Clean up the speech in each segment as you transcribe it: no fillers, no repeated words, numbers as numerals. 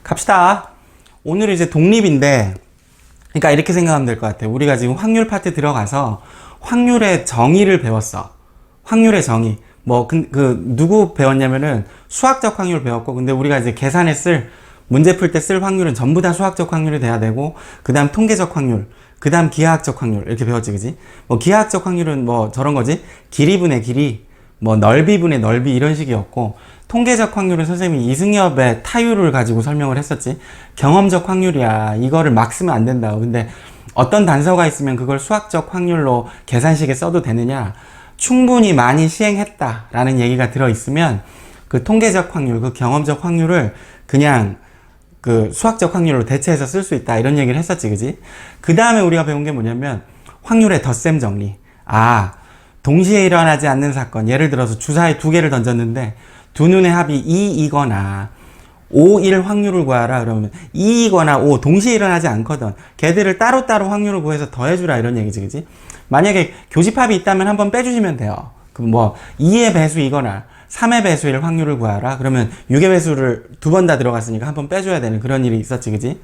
갑시다. 오늘 이제 독립인데, 그러니까 이렇게 생각하면 될 것 같아요. 우리가 지금 확률 파트 들어가서 확률의 정의를 배웠어. 확률의 정의. 누구 배웠냐면은 수학적 확률 배웠고, 근데 우리가 이제 계산에 문제 풀 때 쓸 확률은 전부 다 수학적 확률이 돼야 되고, 그 다음 통계적 확률, 그 다음 기하학적 확률, 이렇게 배웠지, 그지? 기하학적 확률은 저런 거지? 길이분의 길이, 넓이분의 넓이, 이런 식이었고, 통계적 확률은 선생님이 이승엽의 타율을 가지고 설명을 했었지. 경험적 확률이야. 이거를 막 쓰면 안 된다. 근데 어떤 단서가 있으면 그걸 수학적 확률로 계산식에 써도 되느냐? 충분히 많이 시행했다라는 얘기가 들어있으면 그 통계적 확률, 그 경험적 확률을 그냥 그 수학적 확률로 대체해서 쓸 수 있다. 이런 얘기를 했었지, 그지? 그 다음에 우리가 배운 게 뭐냐면 확률의 덧셈 정리. 동시에 일어나지 않는 사건. 예를 들어서 주사위 2개를 던졌는데 두 눈의 합이 2이거나 5, 1 확률을 구하라. 그러면 2이거나 5 동시에 일어나지 않거든. 걔들을 따로따로 확률을 구해서 더해주라. 이런 얘기지, 그지? 만약에 교집합이 있다면 한번 빼주시면 돼요. 2의 배수이거나 3의 배수일 확률을 구하라. 그러면 6의 배수를 2번 다 들어갔으니까 한번 빼줘야 되는 그런 일이 있었지, 그지?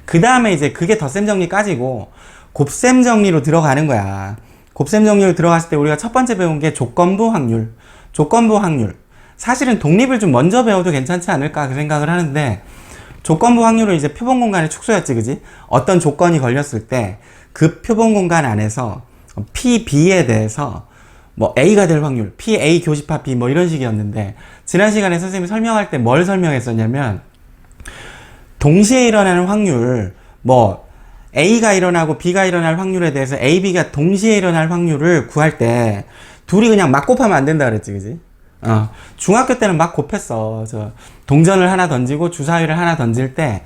그 다음에 이제 그게 덧셈 정리까지고 곱셈 정리로 들어가는 거야. 곱셈 정리로 들어갔을 때 우리가 첫 번째 배운 게 조건부 확률. 조건부 확률. 사실은 독립을 좀 먼저 배워도 괜찮지 않을까 그 생각을 하는데, 조건부 확률은 이제 표본 공간의 축소였지, 그지? 어떤 조건이 걸렸을 때 그 표본 공간 안에서 PB에 대해서 A가 될 확률, PA 교집합 B 이런 식이었는데, 지난 시간에 선생님이 설명할 때 뭘 설명했었냐면, 동시에 일어나는 확률, A가 일어나고 B가 일어날 확률에 대해서 A, B가 동시에 일어날 확률을 구할 때 둘이 그냥 막 곱하면 안 된다 그랬지, 그지? 중학교 때는 막 곱했어. 동전을 하나 던지고 주사위를 하나 던질 때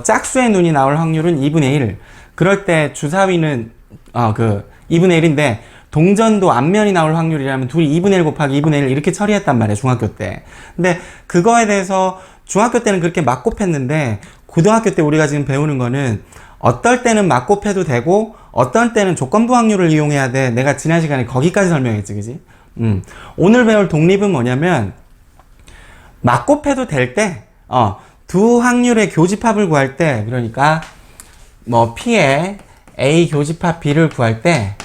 짝수의 눈이 나올 확률은 2분의 1. 그럴 때 주사위는 2분의 1인데 동전도 앞면이 나올 확률이라면 둘이 2분의 1 곱하기 2분의 1 이렇게 처리했단 말이야, 중학교 때. 근데 그거에 대해서 중학교 때는 그렇게 막 곱했는데, 고등학교 때 우리가 지금 배우는 거는 어떨 때는 막 곱해도 되고 어떨 때는 조건부 확률을 이용해야 돼. 내가 지난 시간에 거기까지 설명했지, 그지? 오늘 배울 독립은 뭐냐면, 막 곱해도 될 때, 두 확률의 교집합을 구할 때, 그러니까 P의 A 교집합 B를 구할 때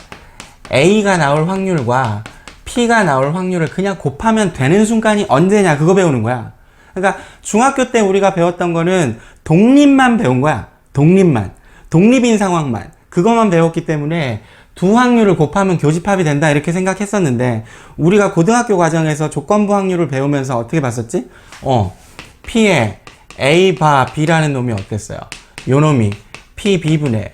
A가 나올 확률과 P가 나올 확률을 그냥 곱하면 되는 순간이 언제냐, 그거 배우는 거야. 그러니까 중학교 때 우리가 배웠던 거는 독립만 배운 거야. 독립인 상황만. 그것만 배웠기 때문에 두 확률을 곱하면 교집합이 된다 이렇게 생각했었는데, 우리가 고등학교 과정에서 조건부 확률을 배우면서 어떻게 봤었지? P의 A 바 B라는 놈이 어땠어요? 요 놈이 PB분의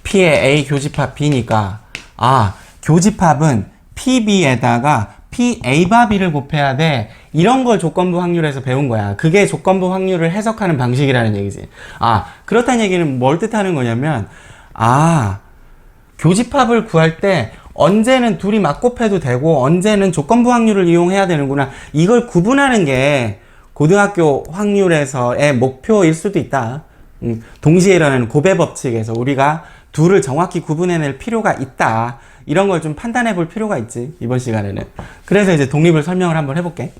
P의 A 교집합 B니까, 교집합은 PB에다가 PA 바 B를 곱해야 돼. 이런 걸 조건부 확률에서 배운 거야. 그게 조건부 확률을 해석하는 방식이라는 얘기지. 그렇다는 얘기는 뭘 뜻하는 거냐면, 교집합을 구할 때 언제는 둘이 막 곱해도 되고 언제는 조건부 확률을 이용해야 되는구나. 이걸 구분하는 게 고등학교 확률에서의 목표일 수도 있다. 동시에 일어나는 고배 법칙에서 우리가 둘을 정확히 구분해낼 필요가 있다. 이런 걸 좀 판단해 볼 필요가 있지, 이번 시간에는. 그래서 이제 독립을 설명을 한번 해볼게.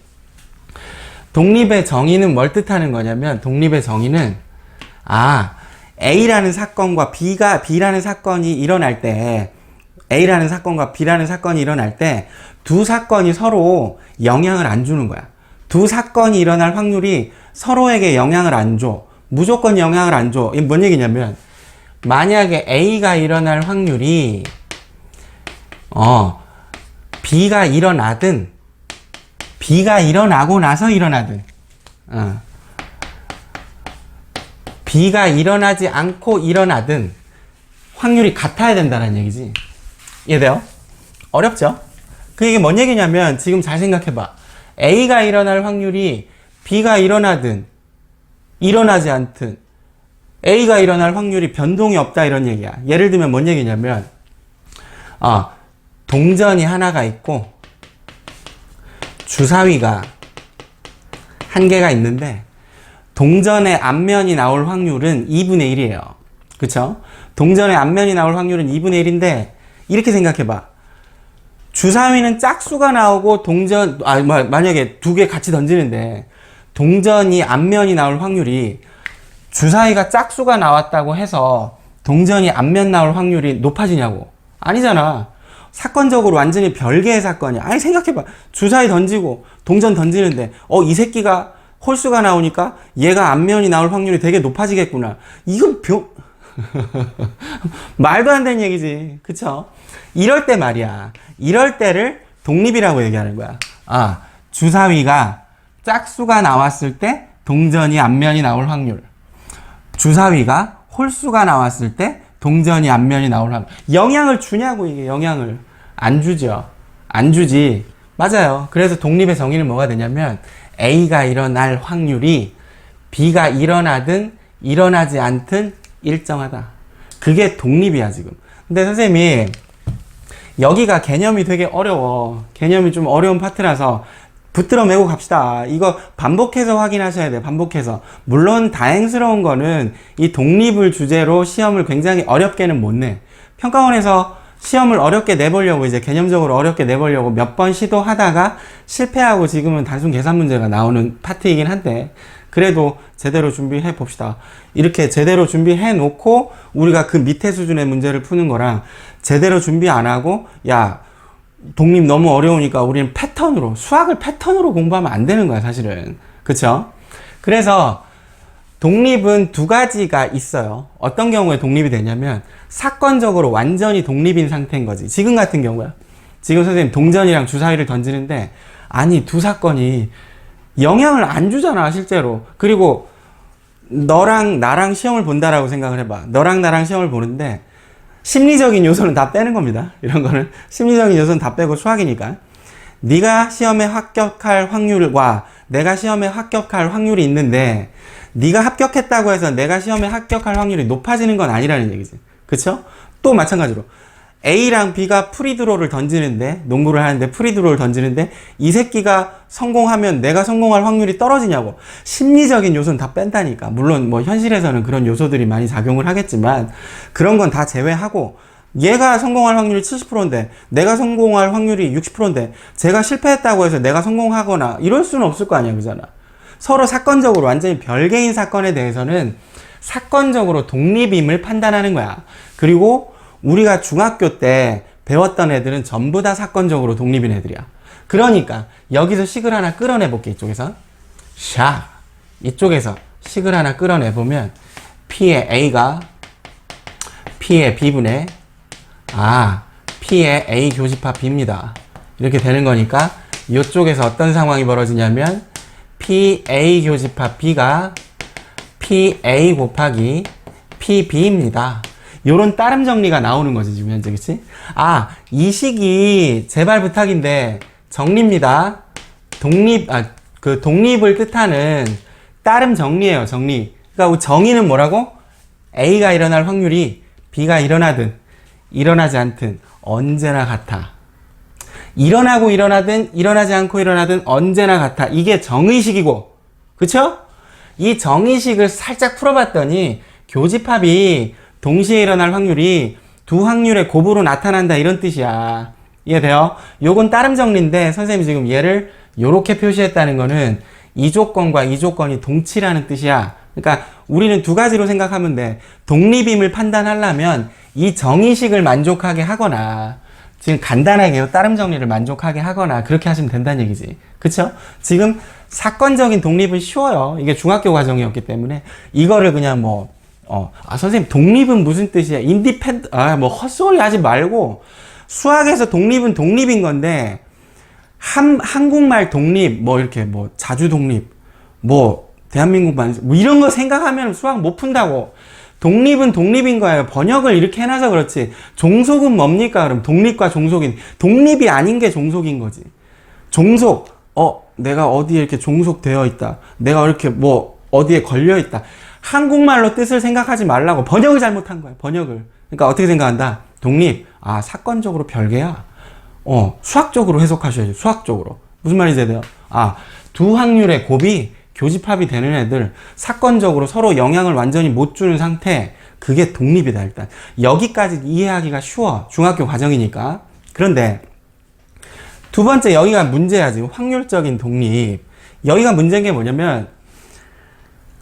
독립의 정의는 뭘 뜻하는 거냐면, 독립의 정의는 A라는 사건과 B라는 사건이 일어날 때, A라는 사건과 B라는 사건이 일어날 때 두 사건이 서로 영향을 안 주는 거야. 두 사건이 일어날 확률이 서로에게 영향을 안 줘. 무조건 영향을 안 줘. 이게 뭔 얘기냐면, 만약에 A가 일어날 확률이 B가 일어나든 B가 일어나고 나서 일어나든 B가 일어나지 않고 일어나든 확률이 같아야 된다는 얘기지. 이해돼요? 어렵죠? 그게 뭔 얘기냐면, 지금 잘 생각해봐. A가 일어날 확률이 B가 일어나든 일어나지 않든 A가 일어날 확률이 변동이 없다, 이런 얘기야. 예를 들면 뭔 얘기냐면, 동전이 하나가 있고 주사위가 한 개가 있는데 동전의 앞면이 나올 확률은 2분의 1이에요. 그쵸? 동전의 앞면이 나올 확률은 2분의 1인데, 이렇게 생각해봐. 주사위는 짝수가 나오고 만약에 두 개 같이 던지는데 동전이 앞면이 나올 확률이 주사위가 짝수가 나왔다고 해서 동전이 앞면 나올 확률이 높아지냐고. 아니잖아. 사건적으로 완전히 별개의 사건이야. 아니 생각해봐. 주사위 던지고 동전 던지는데 이 새끼가 홀수가 나오니까 얘가 앞면이 나올 확률이 되게 높아지겠구나. 이건 말도 안 되는 얘기지. 그쵸? 이럴 때 말이야. 이럴 때를 독립이라고 얘기하는 거야. 주사위가 짝수가 나왔을 때 동전이 앞면이 나올 확률. 주사위가 홀수가 나왔을 때 동전이 앞면이 나올 확률. 영향을 주냐고, 이게 영향을. 안 주죠. 안 주지. 맞아요. 그래서 독립의 정의는 뭐가 되냐면 A가 일어날 확률이 B가 일어나든 일어나지 않든 일정하다. 그게 독립이야, 지금. 근데 선생님이 여기가 개념이 되게 어려워. 개념이 좀 어려운 파트라서 붙들어 메고 갑시다. 이거 반복해서 확인하셔야 돼요. 반복해서. 물론 다행스러운 거는 이 독립을 주제로 시험을 굉장히 어렵게는 못 내. 평가원에서 시험을 어렵게 내보려고, 이제 개념적으로 어렵게 내보려고 몇 번 시도하다가 실패하고 지금은 단순 계산 문제가 나오는 파트이긴 한데, 그래도 제대로 준비해 봅시다. 이렇게 제대로 준비해 놓고 우리가 그 밑에 수준의 문제를 푸는 거랑, 제대로 준비 안 하고 야 독립 너무 어려우니까 우리는 패턴으로, 수학을 패턴으로 공부하면 안 되는 거야, 사실은. 그쵸? 그래서 독립은 두 가지가 있어요. 어떤 경우에 독립이 되냐면 사건적으로 완전히 독립인 상태인 거지. 지금 같은 경우야. 지금 선생님 동전이랑 주사위를 던지는데, 아니 두 사건이 영향을 안 주잖아, 실제로. 그리고 너랑 나랑 시험을 본다라고 생각을 해봐. 너랑 나랑 시험을 보는데 심리적인 요소는 다 빼는 겁니다. 이런 거는 심리적인 요소는 다 빼고 수학이니까. 네가 시험에 합격할 확률과 내가 시험에 합격할 확률이 있는데, 네가 합격했다고 해서 내가 시험에 합격할 확률이 높아지는 건 아니라는 얘기지. 그쵸? 또 마찬가지로 A랑 B가 프리드로를 던지는데, 농구를 하는데 프리드로를 던지는데 이 새끼가 성공하면 내가 성공할 확률이 떨어지냐고. 심리적인 요소는 다 뺀다니까. 물론 뭐 현실에서는 그런 요소들이 많이 작용을 하겠지만 그런 건 다 제외하고, 얘가 성공할 확률이 70%인데 내가 성공할 확률이 60%인데 제가 실패했다고 해서 내가 성공하거나 이럴 수는 없을 거 아니야. 그잖아. 서로 사건적으로 완전히 별개인 사건에 대해서는 사건적으로 독립임을 판단하는 거야. 그리고 우리가 중학교 때 배웠던 애들은 전부 다 사건적으로 독립인 애들이야. 그러니까 여기서 식을 하나 끌어내볼게. 이쪽에서 샤, 이쪽에서 식을 하나 끌어내보면 P의 A가 P의 B분의 P의 A 교집합 B입니다. 이렇게 되는 거니까 이쪽에서 어떤 상황이 벌어지냐면 PA 교집합 B가 PA 곱하기 PB입니다. 요런 따름 정리가 나오는 거지, 지금 현재. 그치? 이 식이 제발 부탁인데 정리입니다. 독립을 뜻하는 따름 정리예요, 정리. 그러니까 정의는 뭐라고? A가 일어날 확률이 B가 일어나든 일어나지 않든 언제나 같아. 일어나고 일어나든 일어나지 않고 일어나든 언제나 같아. 이게 정의식이고, 그쵸? 이 정의식을 살짝 풀어봤더니 교집합이 동시에 일어날 확률이 두 확률의 곱으로 나타난다, 이런 뜻이야. 이해돼요? 요건 따름 정리인데 선생님이 지금 얘를 요렇게 표시했다는 거는 이 조건과 이 조건이 동치라는 뜻이야. 그러니까 우리는 두 가지로 생각하면 돼. 독립임을 판단하려면 이 정의식을 만족하게 하거나, 지금 간단하게 따름 정리를 만족하게 하거나, 그렇게 하시면 된다는 얘기지. 그쵸? 지금 사건적인 독립은 쉬워요. 이게 중학교 과정이었기 때문에 이거를 그냥 선생님 독립은 무슨 뜻이야? 헛소리 하지 말고, 수학에서 독립은 독립인 건데, 한국말 독립, 자주 독립, 대한민국만, 이런 거 생각하면 수학 못 푼다고. 독립은 독립인 거예요. 번역을 이렇게 해놔서 그렇지. 종속은 뭡니까? 그럼 독립과 종속인. 독립이 아닌 게 종속인 거지. 종속, 내가 어디에 이렇게 종속되어 있다. 내가 이렇게 어디에 걸려 있다. 한국말로 뜻을 생각하지 말라고. 번역을 잘못한 거야, 번역을. 그러니까 어떻게 생각한다? 독립, 사건적으로 별개야. 수학적으로 해석하셔야죠, 수학적으로. 무슨 말인지 돼요? 두 확률의 곱이 교집합이 되는 애들, 사건적으로 서로 영향을 완전히 못 주는 상태, 그게 독립이다. 일단 여기까지 이해하기가 쉬워, 중학교 과정이니까. 그런데 두 번째, 여기가 문제야. 지금 확률적인 독립, 여기가 문제인 게 뭐냐면,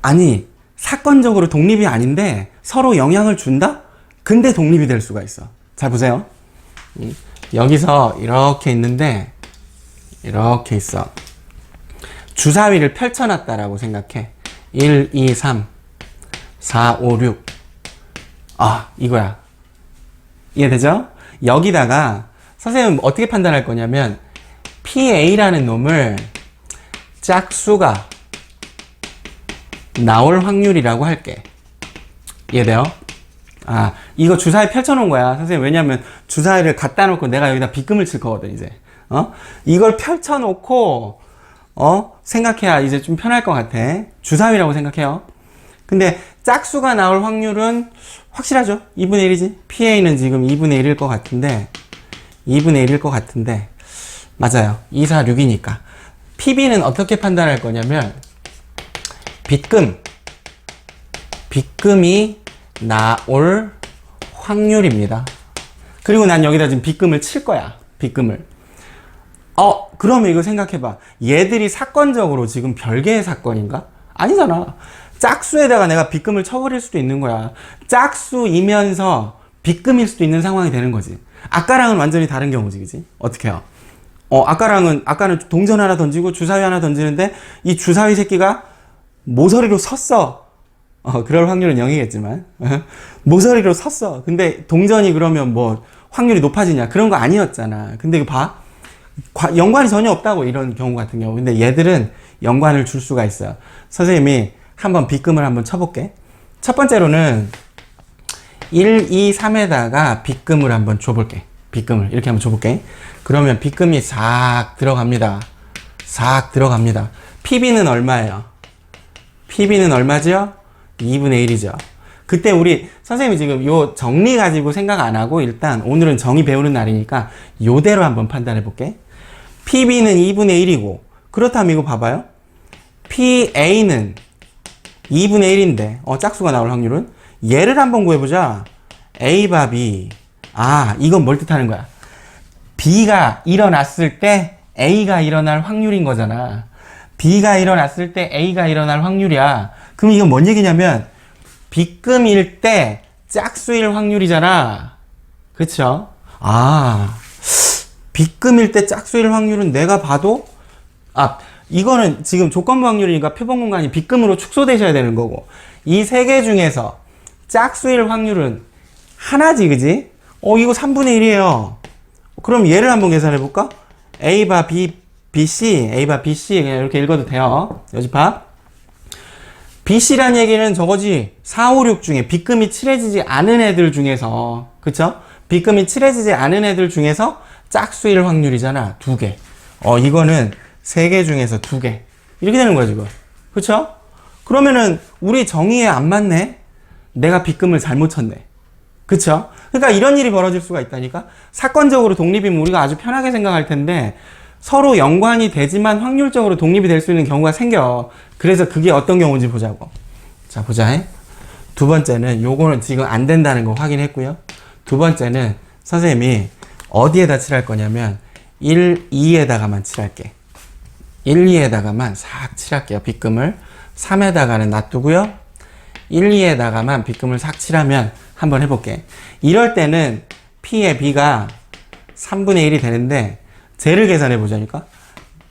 아니, 사건적으로 독립이 아닌데 서로 영향을 준다? 근데 독립이 될 수가 있어. 잘 보세요. 여기서 이렇게 있는데, 이렇게 있어. 주사위를 펼쳐놨다라고 생각해. 1, 2, 3, 4, 5, 6. 아, 이거야. 이해되죠? 여기다가 선생님은 어떻게 판단할 거냐면 PA라는 놈을 짝수가 나올 확률이라고 할게. 이해돼요? 아, 이거 주사위 펼쳐놓은 거야. 선생님, 왜냐면 주사위를 갖다 놓고 내가 여기다 빗금을 칠 거거든, 이제. 이걸 펼쳐놓고, 생각해야 이제 좀 편할 것 같아. 주사위라고 생각해요. 근데 짝수가 나올 확률은 확실하죠? 2분의 1이지? PA는 지금 2분의 1일 것 같은데, 2분의 1일 것 같은데, 맞아요. 2, 4, 6이니까. PB는 어떻게 판단할 거냐면, 빗금이 나올 확률입니다. 그리고 난 여기다 지금 빗금을 칠 거야. 빗금을. 그러면 이거 생각해봐. 얘들이 사건적으로 지금 별개의 사건인가? 아니잖아. 짝수에다가 내가 빗금을 쳐버릴 수도 있는 거야. 짝수이면서 빗금일 수도 있는 상황이 되는 거지. 아까랑은 완전히 다른 경우지, 그지? 어떻게 해요? 아까는 동전 하나 던지고 주사위 하나 던지는데 이 주사위 새끼가 모서리로 섰어. 그럴 확률은 0이겠지만. 모서리로 섰어. 근데 동전이 그러면 뭐 확률이 높아지냐? 그런 거 아니었잖아. 근데 이거 봐. 연관이 전혀 없다고, 이런 경우 같은 경우. 근데 얘들은 연관을 줄 수가 있어요. 선생님이 한번 빗금을 한번 쳐볼게. 첫 번째로는 1, 2, 3에다가 빗금을 한번 줘볼게. 빗금을 이렇게 한번 줘볼게. 그러면 빗금이 싹 들어갑니다. 싹 들어갑니다. PB는 얼마예요? PB는 얼마죠? 2분의 1이죠. 그때 우리 선생님이 지금 요 정리 가지고 생각 안 하고 일단 오늘은 정의 배우는 날이니까 요대로 한번 판단해 볼게. PB는 2분의 1이고, 그렇다면 이거 봐봐요. PA는 2분의 1인데 짝수가 나올 확률은, 얘를 한번 구해보자. A바 B. 이건 뭘 뜻하는 거야? B가 일어났을 때 A가 일어날 확률인 거잖아. B가 일어났을 때 A가 일어날 확률이야. 그럼 이건 뭔 얘기냐면 빗금일 때 짝수일 확률이잖아. 그쵸? 빗금일 때 짝수일 확률은 내가 봐도, 이거는 지금 조건부 확률이니까 표본 공간이 빗금으로 축소되셔야 되는 거고, 이 세 개 중에서 짝수일 확률은 하나지, 그지? 이거 3분의 1이에요. 그럼 얘를 한번 계산해 볼까? A바 BC, A바 BC, 그냥 이렇게 읽어도 돼요. 여집합. BC란 얘기는 저거지. 4, 5, 6 중에 빗금이 칠해지지 않은 애들 중에서, 그쵸? 빗금이 칠해지지 않은 애들 중에서 짝수일 확률이잖아. 2개. 이거는 3개 중에서 2개. 이렇게 되는 거야, 지금. 그쵸? 그러면은 우리 정의에 안 맞네? 내가 빗금을 잘못 쳤네. 그쵸? 그러니까 이런 일이 벌어질 수가 있다니까? 사건적으로 독립이면 우리가 아주 편하게 생각할 텐데 서로 연관이 되지만 확률적으로 독립이 될 수 있는 경우가 생겨. 그래서 그게 어떤 경우인지 보자고. 자, 보자. 두 번째는 요거는 지금 안 된다는 거 확인했고요. 두 번째는 선생님이 어디에다 칠할 거냐면 1, 2에다가만 칠할게. 1, 2에다가만 싹 칠할게요. 빗금을. 3에다가는 놔두고요. 1, 2에다가만 빗금을 싹 칠하면 한번 해볼게. 이럴 때는 P의 B가 3분의 1이 되는데 쟤를 계산해 보자니까.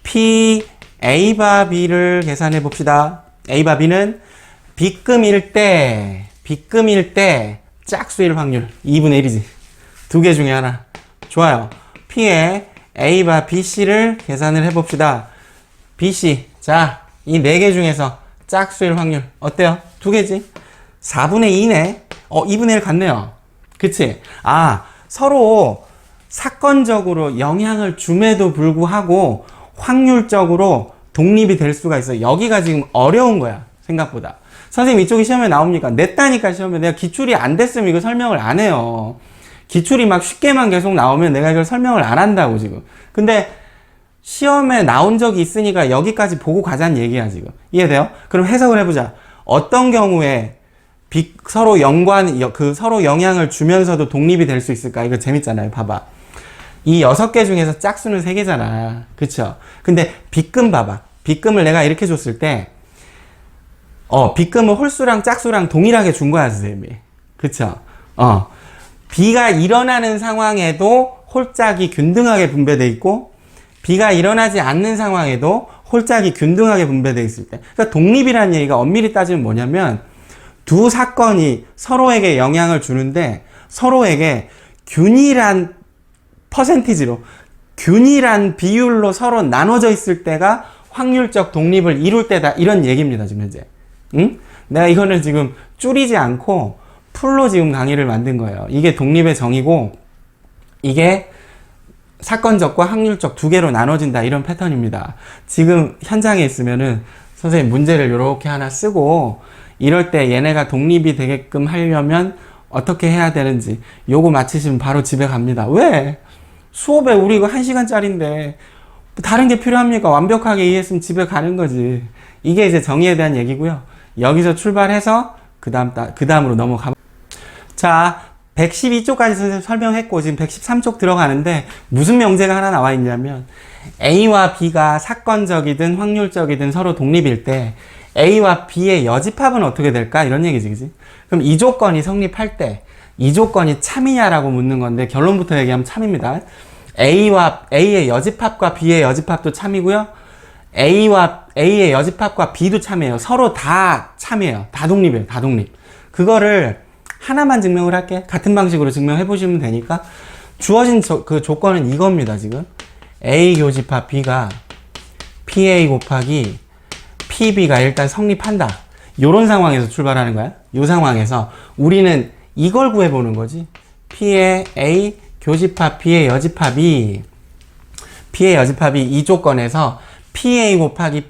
P A바 B를 계산해 봅시다. A바 B는 빗금일 때 짝수일 확률 2분의 1이지. 2개 중에 하나. 좋아요. P의 A바 BC를 계산을 해 봅시다. BC. 자, 이 4개 중에서 짝수일 확률 어때요? 2개지? 4분의 2네. 2분의 1 같네요. 그치? 서로 사건적으로 영향을 줌에도 불구하고 확률적으로 독립이 될 수가 있어. 여기가 지금 어려운 거야. 생각보다. 선생님 이쪽이 시험에 나옵니까? 냈다니까 시험에. 내가 기출이 안 됐으면 이거 설명을 안 해요. 기출이 막 쉽게만 계속 나오면 내가 이걸 설명을 안 한다고 지금. 근데 시험에 나온 적이 있으니까 여기까지 보고 가자는 얘기야 지금. 이해돼요? 그럼 해석을 해보자. 어떤 경우에 서로 서로 영향을 주면서도 독립이 될 수 있을까? 이거 재밌잖아요. 봐봐. 이 6개 중에서 짝수는 3개잖아. 그쵸? 근데 빗금 봐봐. 빗금을 내가 이렇게 줬을 때, 빗금을 홀수랑 짝수랑 동일하게 준 거야, 선생님이. 그쵸? 비가 일어나는 상황에도 홀짝이 균등하게 분배돼 있고, 비가 일어나지 않는 상황에도 홀짝이 균등하게 분배돼 있을 때. 그러니까 독립이라는 얘기가 엄밀히 따지면 뭐냐면, 두 사건이 서로에게 영향을 주는데, 서로에게 균일한 퍼센티지로, 균일한 비율로 서로 나눠져 있을 때가 확률적 독립을 이룰 때다. 이런 얘기입니다, 지금 현재. 응? 내가 이거는 지금 줄이지 않고 풀로 지금 강의를 만든 거예요. 이게 독립의 정의고, 이게 사건적과 확률적 두 개로 나눠진다. 이런 패턴입니다. 지금 현장에 있으면은 선생님 문제를 이렇게 하나 쓰고, 이럴 때 얘네가 독립이 되게끔 하려면 어떻게 해야 되는지 요거 맞히시면 바로 집에 갑니다. 왜? 수업에 우리 이거 1시간짜리인데 다른 게 필요합니까? 완벽하게 이해했으면 집에 가는 거지. 이게 이제 정의에 대한 얘기고요. 여기서 출발해서 그 다음으로 넘어가. 자, 112쪽까지 설명했고 지금 113쪽 들어가는데 무슨 명제가 하나 나와 있냐면, A와 B가 사건적이든 확률적이든 서로 독립일 때 A와 B의 여집합은 어떻게 될까? 이런 얘기지, 그지? 그럼 이 조건이 성립할 때 이 조건이 참이냐라고 묻는 건데, 결론부터 얘기하면 참입니다. A의 여집합과 B의 여집합도 참이고요. A의 여집합과 B도 참이에요. 서로 다 참이에요. 다 독립이에요. 다 독립. 그거를 하나만 증명을 할게. 같은 방식으로 증명해 보시면 되니까. 주어진 그 조건은 이겁니다, 지금. A 교집합 B가 PA 곱하기 PB가 일단 성립한다. 요런 상황에서 출발하는 거야. 요 상황에서 우리는 이걸 구해보는 거지. P의 A 교집합 B의 여집합이 이 조건에서 PA 곱하기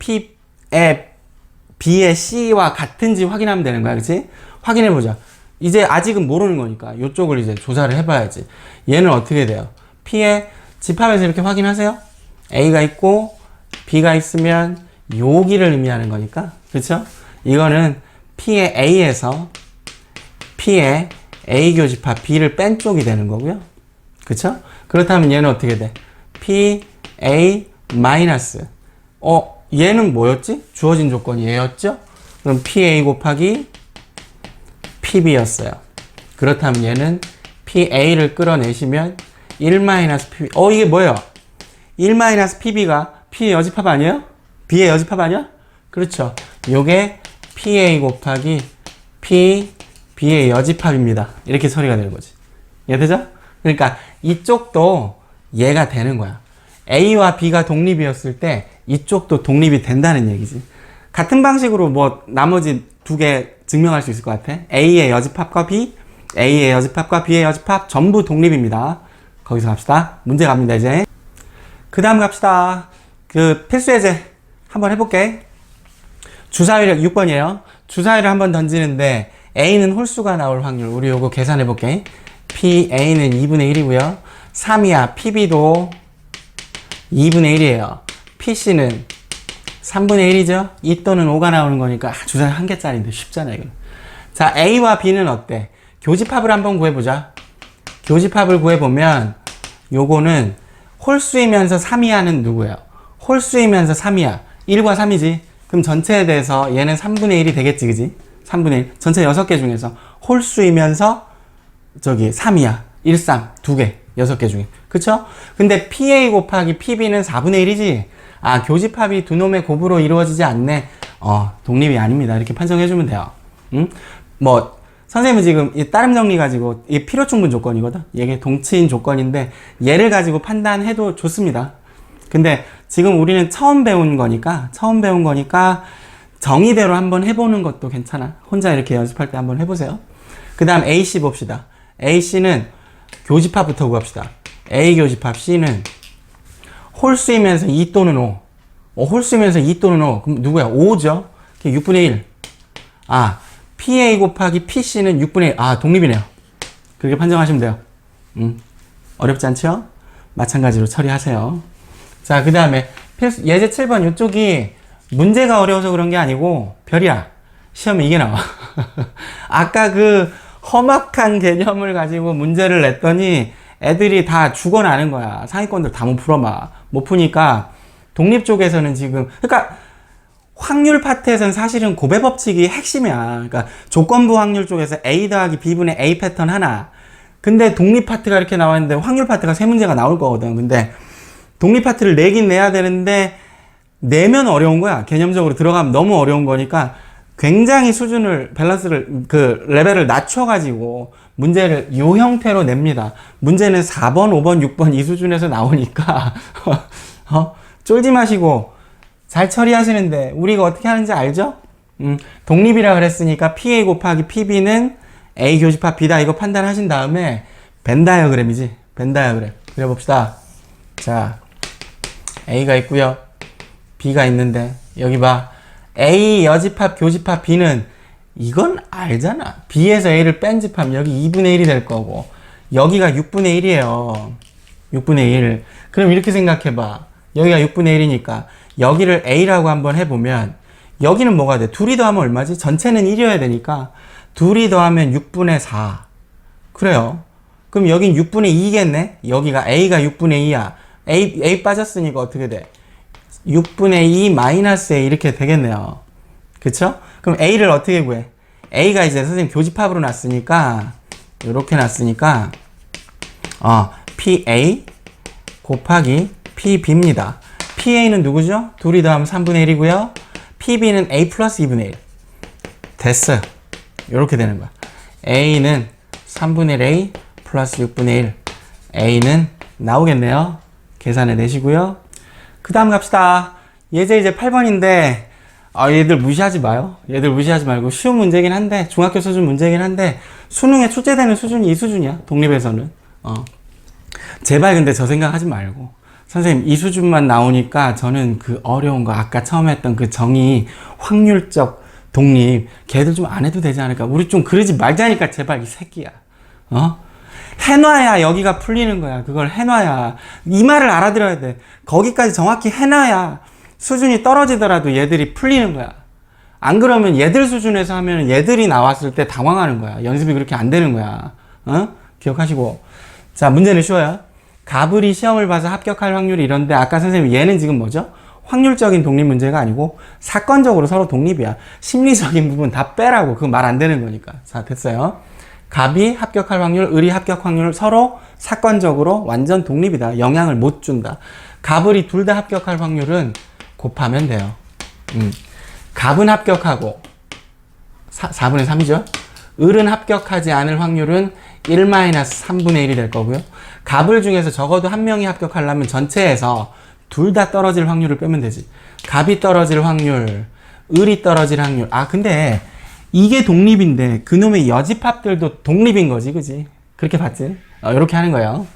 B의 C와 같은지 확인하면 되는 거야. 그치? 확인해보자. 이제 아직은 모르는 거니까 이쪽을 이제 조사를 해봐야지. 얘는 어떻게 돼요? P의 집합에서 이렇게 확인하세요. A가 있고 B가 있으면 여기를 의미하는 거니까. 그쵸? 이거는 P의 A에서 P의 A 교집합 B를 뺀 쪽이 되는 거고요. 그쵸? 그렇다면 얘는 어떻게 돼? P, A, 마이너스. 얘는 뭐였지? 주어진 조건이 얘였죠? 그럼 PA 곱하기 PB였어요. 그렇다면 얘는 PA를 끌어내시면 1 마이너스 PB. 이게 뭐예요? 1 마이너스 PB가 P의 여집합 아니에요? B의 여집합 아니야? 그렇죠. 요게 PA 곱하기 B의 여집합입니다. 이렇게 처리가 되는 거지. 이해되죠? 그러니까 이쪽도 얘가 되는 거야. A와 B가 독립이었을 때 이쪽도 독립이 된다는 얘기지. 같은 방식으로 뭐 나머지 두 개 증명할 수 있을 것 같아. A의 여집합과 A의 여집합과 B의 여집합 전부 독립입니다. 거기서 갑시다. 문제 갑니다, 이제. 그 다음 갑시다. 그 필수 예제 한번 해볼게. 주사위를 6번이에요. 주사위를 한번 던지는데 A는 홀수가 나올 확률. 우리 요거 계산해볼게. PA는 2분의 1이고요. 3이야. PB도 2분의 1이에요. PC는 3분의 1이죠? 2 또는 5가 나오는 거니까 주사위 한 개짜리인데 쉽잖아요, 이거. 자, A와 B는 어때? 교집합을 한번 구해보자. 교집합을 구해보면 요거는 홀수이면서 3이야는 누구예요? 홀수이면서 3이야. 1과 3이지. 그럼 전체에 대해서 얘는 3분의 1이 되겠지, 그지? 3분의 1. 전체 6개 중에서 홀수이면서 3이야. 1, 3. 2개. 6개 중에. 그쵸? 근데 PA 곱하기 PB는 4분의 1이지? 교집합이 두 놈의 곱으로 이루어지지 않네. 독립이 아닙니다. 이렇게 판정해주면 돼요. 응? 선생님은 지금 이 따름 정리 가지고, 이 필요충분 조건이거든? 이게 동치인 조건인데, 얘를 가지고 판단해도 좋습니다. 근데 지금 우리는 처음 배운 거니까 정의대로 한번 해보는 것도 괜찮아. 혼자 이렇게 연습할 때 한번 해보세요. 그 다음 AC 봅시다. AC는 교집합부터 구합시다. A 교집합 C는 홀수이면서 2 또는 5. 홀수이면서 2 또는 5. 그럼 누구야? 5죠? 6분의 1. PA 곱하기 PC는 6분의 1. 독립이네요. 그렇게 판정하시면 돼요. 어렵지 않죠? 마찬가지로 처리하세요. 자, 그 다음에 예제 7번 이쪽이 문제가 어려워서 그런 게 아니고 별이야. 시험에 이게 나와. 아까 그 험악한 개념을 가지고 문제를 냈더니 애들이 다 죽어나는 거야. 상위권들 다 못 풀어봐. 못 푸니까 독립 쪽에서는 지금, 그러니까 확률 파트에서는 사실은 고배 법칙이 핵심이야. 그러니까 조건부 확률 쪽에서 A 더하기 B분의 A 패턴 하나. 근데 독립 파트가 이렇게 나와 있는데 확률 파트가 세 문제가 나올 거거든. 근데 독립 파트를 내긴 내야 되는데 내면 어려운 거야. 개념적으로 들어가면 너무 어려운 거니까 굉장히 수준을, 밸런스를, 그 레벨을 낮춰가지고 문제를 요 형태로 냅니다. 문제는 4번, 5번, 6번 이 수준에서 나오니까 쫄지 마시고 잘 처리하시는데 우리가 어떻게 하는지 알죠? 독립이라 그랬으니까 PA 곱하기 PB는 A 교집합 B다 이거 판단하신 다음에 벤 다이어그램이지. 벤 다이어그램 그려봅시다. 자, A가 있고요, B가 있는데 여기 봐. A 여집합 교집합 B는 이건 알잖아. B에서 A를 뺀 집합 여기 2분의 1이 될 거고 여기가 6분의 1이에요. 6분의 1. 그럼 이렇게 생각해봐. 여기가 6분의 1이니까 여기를 A라고 한번 해보면 여기는 뭐가 돼? 둘이 더하면 얼마지? 전체는 1이어야 되니까 둘이 더하면 6분의 4. 그래요. 그럼 여긴 6분의 2겠네? 여기가 A가 6분의 2야. A 빠졌으니까 어떻게 돼? 6분의 2 마이너스 A 이렇게 되겠네요. 그쵸? 그럼 A를 어떻게 구해? A가 이제 선생님 교집합으로 놨으니까 이렇게 놨으니까 PA 곱하기 PB입니다. PA는 누구죠? 둘이 더하면 3분의 1이고요. PB는 A 플러스 2분의 1. 됐어요. 이렇게 되는 거야. A는 3분의 1 A 플러스 6분의 1. A는 나오겠네요. 계산해 내시고요. 그 다음 갑시다. 예제 이제 8번인데 얘들 무시하지 마요. 얘들 무시하지 말고 쉬운 문제긴 한데 중학교 수준 문제긴 한데 수능에 출제되는 수준이 이 수준이야. 독립에서는. 제발 근데 저 생각하지 말고 선생님 이 수준만 나오니까 저는 그 어려운 거 아까 처음 했던 그 정의 확률적 독립 걔들 좀 안 해도 되지 않을까. 우리 좀 그러지 말자니까 제발 이 새끼야. 해놔야 여기가 풀리는 거야. 그걸 해놔야. 이 말을 알아들어야 돼. 거기까지 정확히 해놔야 수준이 떨어지더라도 얘들이 풀리는 거야. 안 그러면 얘들 수준에서 하면 얘들이 나왔을 때 당황하는 거야. 연습이 그렇게 안 되는 거야. 기억하시고. 자, 문제는 쉬워요. 가불이 시험을 봐서 합격할 확률이 이런데 아까 선생님 얘는 지금 뭐죠? 확률적인 독립 문제가 아니고 사건적으로 서로 독립이야. 심리적인 부분 다 빼라고. 그거 말 안 되는 거니까. 자, 됐어요. 갑이 합격할 확률, 을이 합격 확률 서로 사건적으로 완전 독립이다. 영향을 못 준다. 갑을이 둘 다 합격할 확률은 곱하면 돼요. 갑은 합격하고 4분의 3이죠. 을은 합격하지 않을 확률은 1-3분의 1이 될 거고요. 갑을 중에서 적어도 한 명이 합격하려면 전체에서 둘 다 떨어질 확률을 빼면 되지. 갑이 떨어질 확률, 을이 떨어질 확률. 근데 이게 독립인데 그놈의 여집합들도 독립인 거지, 그지? 그렇게 봤지? 이렇게 하는 거예요.